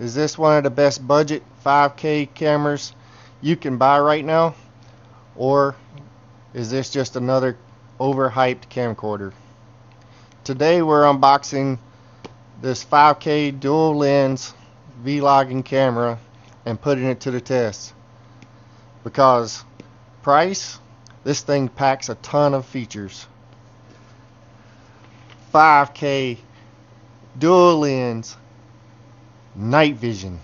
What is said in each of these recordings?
Is this one of the best budget 5K cameras you can buy right now? Or is this just another overhyped camcorder? Today we're unboxing this 5K dual lens vlogging camera and putting it to the test. Because price, this thing packs a ton of features. 5K dual lens night vision.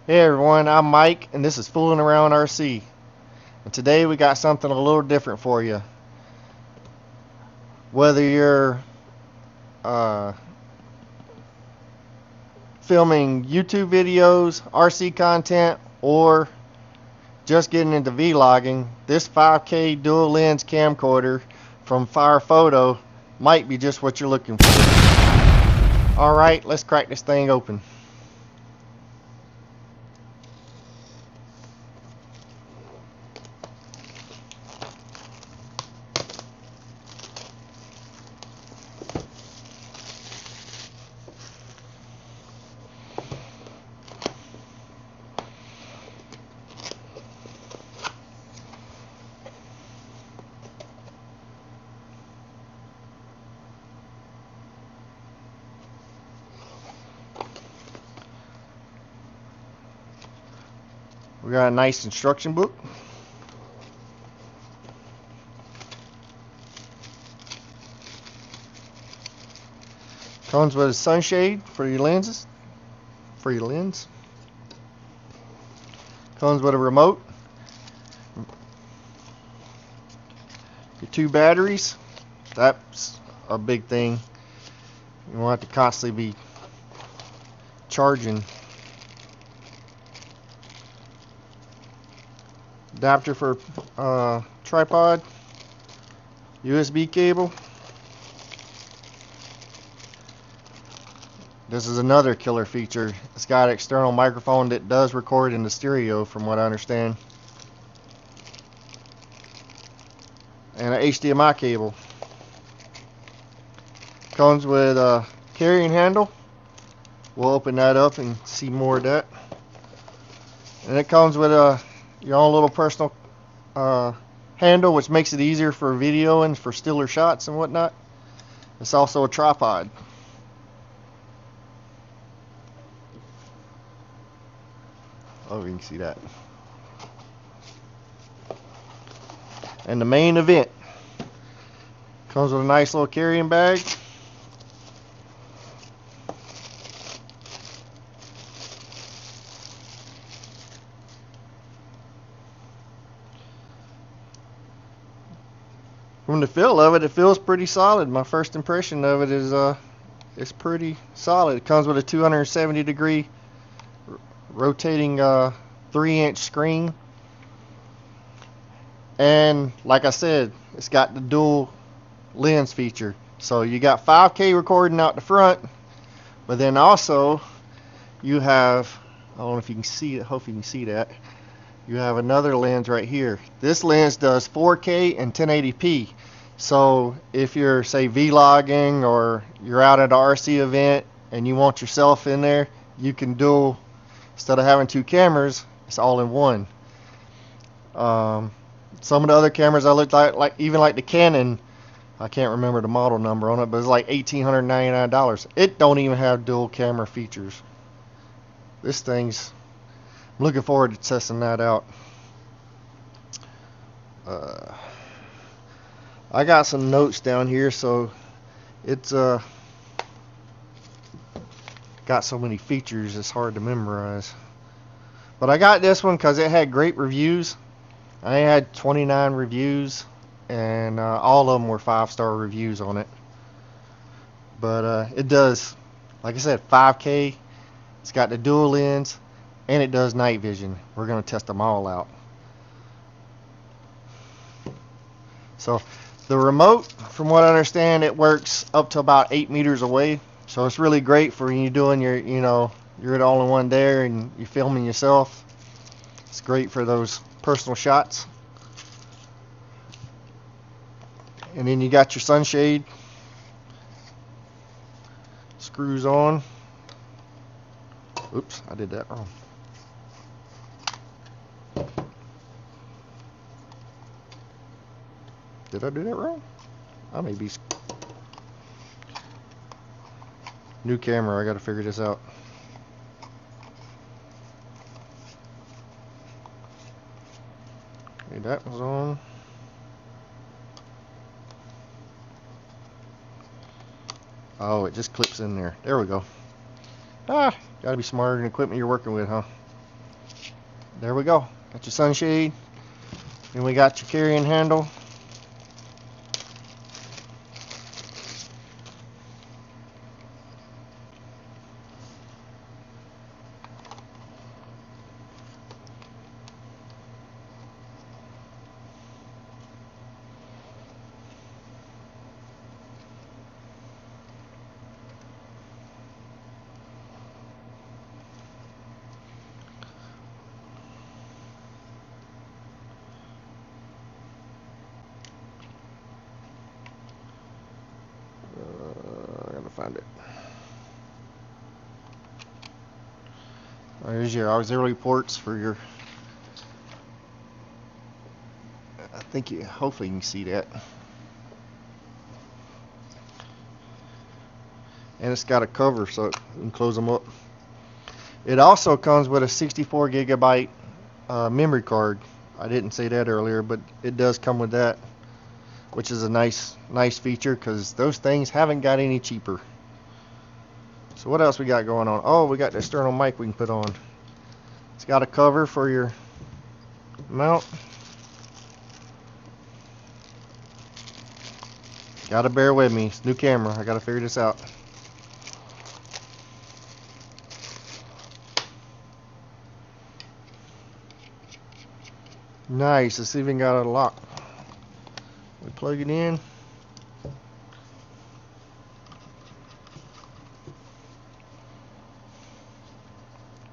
Hey everyone, I'm Mike and this is Fooling Around RC. And today we got something a little different for you. Whether you're filming YouTube videos, RC content, or just getting into vlogging, this 5K dual lens camcorder from FIREFOTO might be just what you're looking for. Alright, let's crack this thing open. We got a nice instruction book. Comes with a sunshade for your lenses, for your lens. Comes with a remote. Your 2 batteries. That's a big thing. You won't have to constantly be charging. Adapter for tripod, USB cable. This is another killer feature. It's got an external microphone that does record in the stereo from what I understand. And an HDMI cable. Comes with a carrying handle. We'll open that up and see more of that. And it comes with your own little personal handle, which makes it easier for video and for stiller shots and whatnot. It's also a tripod. Oh, you can see that. And the main event comes with a nice little carrying bag. From the feel of it, it feels pretty solid. My first impression of it is it's pretty solid. It comes with a 270-degree rotating 3-inch screen, and like I said, it's got the dual lens feature. So you got 5K recording out the front, but then also you have, I don't know if you can see it, hopefully you can see that, you have another lens right here. This lens does 4K and 1080p. So if you're, say, vlogging or you're out at an RC event and you want yourself in there, you can dual, instead of having 2 cameras, it's all in one. Some of the other cameras I looked like even like the Canon, I can't remember the model number on it, but it's like $1,899. It don't even have dual camera features. This thing's, I'm looking forward to testing that out. I got some notes down here, so it's got so many features it's hard to memorize. But I got this one because it had great reviews. I had 29 reviews, and all of them were 5-star reviews on it. But it does, like I said, 5K. It's got the dual lens, and it does night vision. We're going to test them all out. So The remote, from what I understand, it works up to about 8 meters away. So it's really great for when you're doing your, you're the only one there and you're filming yourself. It's great for those personal shots. And then you got your sunshade. Screws on. Oops, I did that wrong. Did I do that wrong? I may be. New camera, I gotta figure this out. Okay, that was on. Oh, it just clips in there. There we go. Ah, gotta be smarter than the equipment you're working with, huh? There we go. Got your sunshade. And we got your carrying handle. I gotta find it. There's your auxiliary ports for your. I think hopefully you can see that. And it's got a cover so you can close them up. It also comes with a 64 gigabyte memory card. I didn't say that earlier, but it does come with that, which is a nice feature because those things haven't got any cheaper. So what else we got going on? Oh, we got the external mic we can put on. It's got a cover for your mount. Gotta bear with me. It's new camera. I gotta figure this out. Nice. It's even got a lock. We plug it in.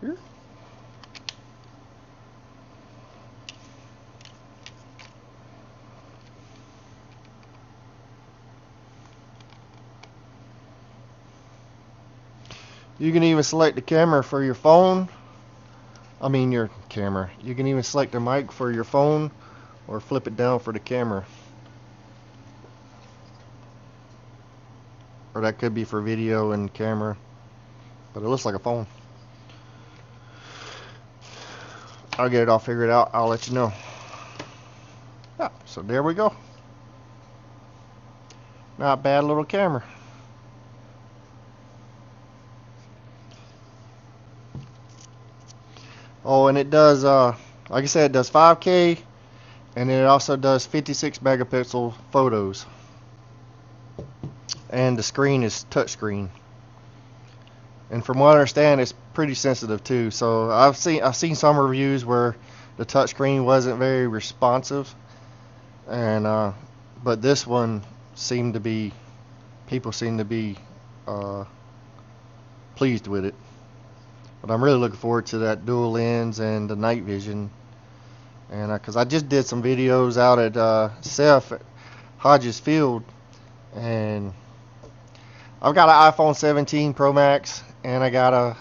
Here. You can even select the camera for your phone. I mean your camera. You can even select the mic for your phone or flip it down for the camera. Or that could be for video and camera. But it looks like a phone. I'll get it all figured out. I'll let you know. Yeah, so there we go. Not bad little camera. Oh, and it does, like I said, it does 5K, and it also does 56 megapixel photos. And the screen is touchscreen. And from what I understand, it's pretty sensitive too. So I've seen some reviews where the touchscreen wasn't very responsive, and but this one seemed to be, people seem to be pleased with it. But I'm really looking forward to that dual lens and the night vision, and because I just did some videos out at Seth at Hodges Field, and I've got an iPhone 17 Pro Max, and I got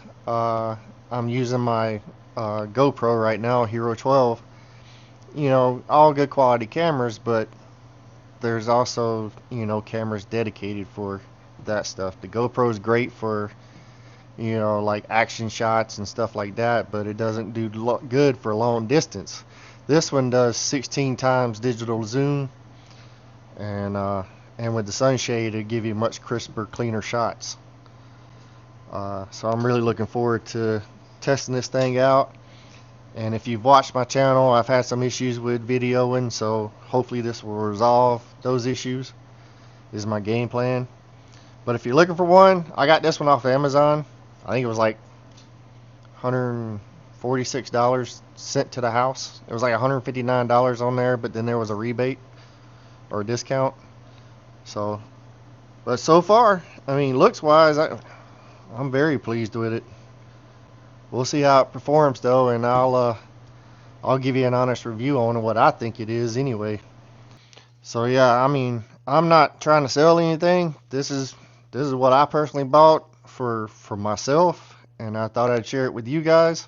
I'm using my GoPro right now, Hero 12. You know, all good quality cameras, but there's also, you know, cameras dedicated for that stuff. The GoPro is great for, you know, like action shots and stuff like that, but it doesn't do good for long distance. This one does 16 times digital zoom, and with the sunshade it'll give you much crisper, cleaner shots. So I'm really looking forward to testing this thing out. And if you've watched my channel, I've had some issues with videoing, so hopefully this will resolve those issues, is my game plan. But if you're looking for one, I got this one off of Amazon. I think it was like $146 sent to the house. It was like $159 on there, but then there was a rebate or a discount. So, but so far, I mean, looks wise, I'm very pleased with it. We'll see how it performs though, and I'll give you an honest review on what I think it is anyway. So yeah, I mean, I'm not trying to sell anything. This is what I personally bought for myself, and I thought I'd share it with you guys.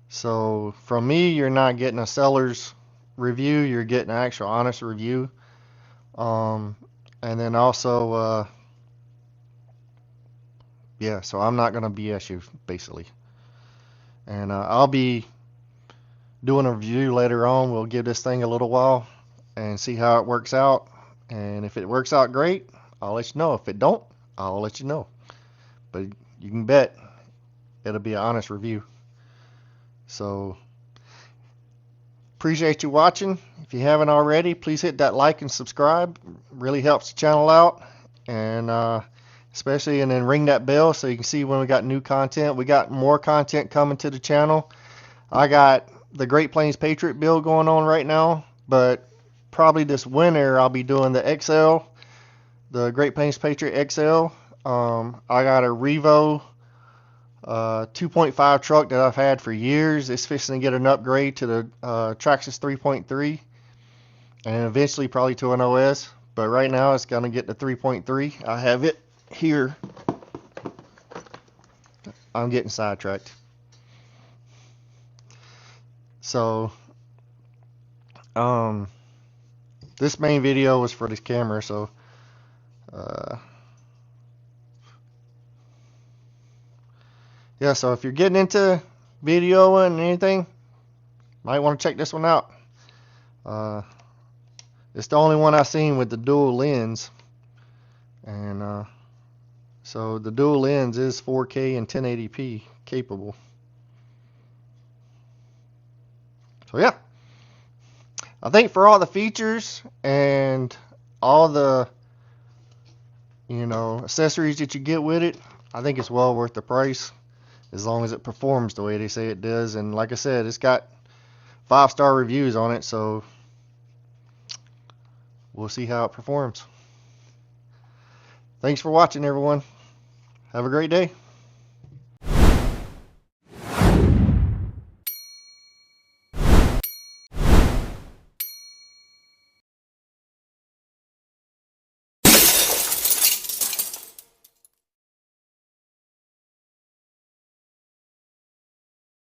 So from me, you're not getting a seller's review, you're getting an actual honest review. And then also, yeah, so I'm not gonna BS you basically, and I'll be doing a review later on. We'll give this thing a little while and see how it works out. And if it works out great, I'll let you know. If it don't, I'll let you know. But you can bet it'll be an honest review. So appreciate you watching. If you haven't already, please hit that like and subscribe. Really helps the channel out. And especially, and then ring that bell so you can see when we got new content. We got more content coming to the channel. I got the Great Plains Patriot build going on right now, but probably this winter I'll be doing the XL, the Great Plains Patriot XL. I got a Revo 2.5 truck that I've had for years. It's fixing to get an upgrade to the Traxxas 3.3 and eventually probably to an OS, but right now it's going to get the 3.3. I have it here. I'm getting sidetracked. So this main video was for this camera, so yeah, so if you're getting into video and anything, might want to check this one out. It's the only one I've seen with the dual lens, and so the dual lens is 4K and 1080p capable. So yeah, I think for all the features and all the, you know, accessories that you get with it, I think it's well worth the price, as long as it performs the way they say it does. And like I said, it's got 5-star reviews on it, so we'll see how it performs. Thanks for watching, everyone. Have a great day.